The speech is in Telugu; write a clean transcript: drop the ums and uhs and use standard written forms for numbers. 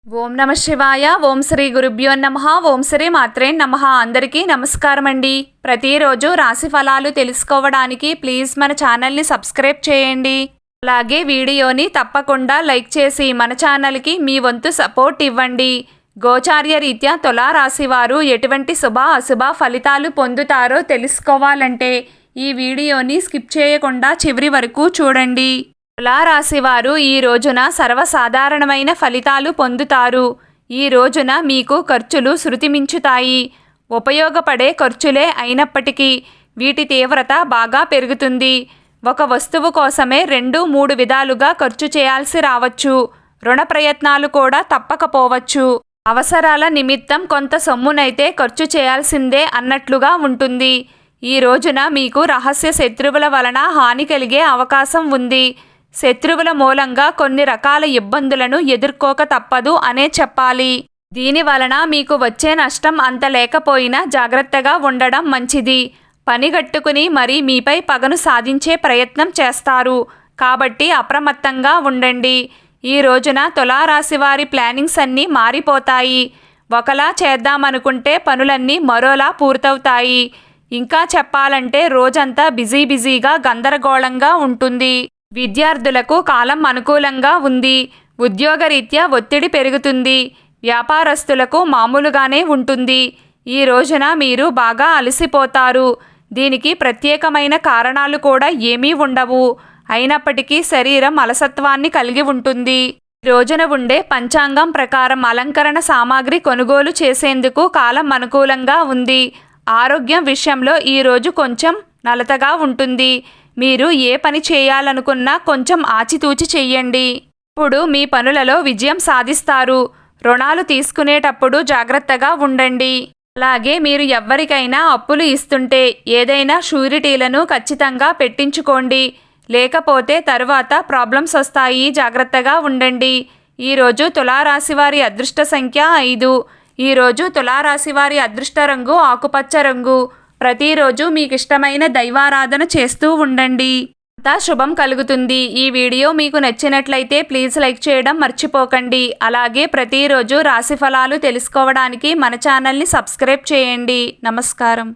ఓం నమ శివాయ. ఓం శ్రీ గురుభ్యో నమః. ఓం శ్రీ మాత్రే నమః. అందరికీ నమస్కారం అండి. ప్రతిరోజు రాశి ఫలాలు తెలుసుకోవడానికి ప్లీజ్ మన ఛానల్ని సబ్స్క్రైబ్ చేయండి. అలాగే వీడియోని తప్పకుండా లైక్ చేసి మన ఛానల్కి మీ వంతు సపోర్ట్ ఇవ్వండి. గోచార్య రీత్యా తులారాశి వారు ఎటువంటి శుభ అశుభ ఫలితాలు పొందుతారో తెలుసుకోవాలంటే ఈ వీడియోని స్కిప్ చేయకుండా చివరి వరకు చూడండి. తులారాశి వారు ఈ రోజున సర్వసాధారణమైన ఫలితాలు పొందుతారు. ఈ రోజున మీకు ఖర్చులు శృతిమించుతాయి. ఉపయోగపడే ఖర్చులే అయినప్పటికీ వీటి తీవ్రత బాగా పెరుగుతుంది. ఒక వస్తువు కోసమే 2-3 విధాలుగా ఖర్చు చేయాల్సి రావచ్చు. రుణ ప్రయత్నాలు కూడా తప్పకపోవచ్చు. అవసరాల నిమిత్తం కొంత సొమ్మునైతే ఖర్చు చేయాల్సిందే అన్నట్లుగా ఉంటుంది. ఈ రోజున మీకు రహస్య శత్రువుల వలన హాని కలిగే అవకాశం ఉంది. శత్రువుల మూలంగా కొన్ని రకాల ఇబ్బందులను ఎదుర్కోక తప్పదు అనే చెప్పాలి. దీని వలన మీకు వచ్చే నష్టం అంత లేకపోయినా జాగ్రత్తగా ఉండడం మంచిది. పనిగట్టుకుని మరీ మీపై పగను సాధించే ప్రయత్నం చేస్తారు. కాబట్టి అప్రమత్తంగా ఉండండి. ఈ రోజున తులారాశి వారి ప్లానింగ్స్ అన్నీ మారిపోతాయి. ఒకలా చేద్దామనుకుంటే పనులన్నీ మరోలా పూర్తవుతాయి. ఇంకా చెప్పాలంటే రోజంతా బిజీగా గందరగోళంగా ఉంటుంది. విద్యార్థులకు కాలం అనుకూలంగా ఉంది. ఉద్యోగరీత్యా ఒత్తిడి పెరుగుతుంది. వ్యాపారస్తులకు మామూలుగానే ఉంటుంది. ఈ రోజున మీరు బాగా అలసిపోతారు. దీనికి ప్రత్యేకమైన కారణాలు కూడా ఏమీ ఉండవు. అయినప్పటికీ శరీరం అలసత్వాన్ని కలిగి ఉంటుంది. ఈ రోజున ఉండే పంచాంగం ప్రకారం అలంకరణ సామాగ్రి కొనుగోలు చేసేందుకు కాలం అనుకూలంగా ఉంది. ఆరోగ్యం విషయంలో ఈ రోజు కొంచెం నలతగా ఉంటుంది. మీరు ఏ పని చేయాలనుకున్నా కొంచెం ఆచితూచి చెయ్యండి. ఇప్పుడు మీ పనులలో విజయం సాధిస్తారు. రుణాలు తీసుకునేటప్పుడు జాగ్రత్తగా ఉండండి. అలాగే మీరు ఎవ్వరికైనా అప్పులు ఇస్తుంటే ఏదైనా షూరిటీలను ఖచ్చితంగా పెట్టించుకోండి. లేకపోతే తరువాత ప్రాబ్లమ్స్ వస్తాయి. జాగ్రత్తగా ఉండండి. ఈరోజు తులారాశి వారి అదృష్ట సంఖ్య 5. ఈరోజు తులారాశి వారి అదృష్ట రంగు ఆకుపచ్చ రంగు. ప్రతిరోజు మీకు ఇష్టమైన దైవారాధన చేస్తూ ఉండండి. అంతా శుభం కలుగుతుంది. ఈ వీడియో మీకు నచ్చినట్లయితే ప్లీజ్ లైక్ చేయడం మర్చిపోకండి. అలాగే ప్రతిరోజు రాశి ఫలాలు తెలుసుకోవడానికి మన ఛానల్ని సబ్స్క్రైబ్ చేయండి. నమస్కారం.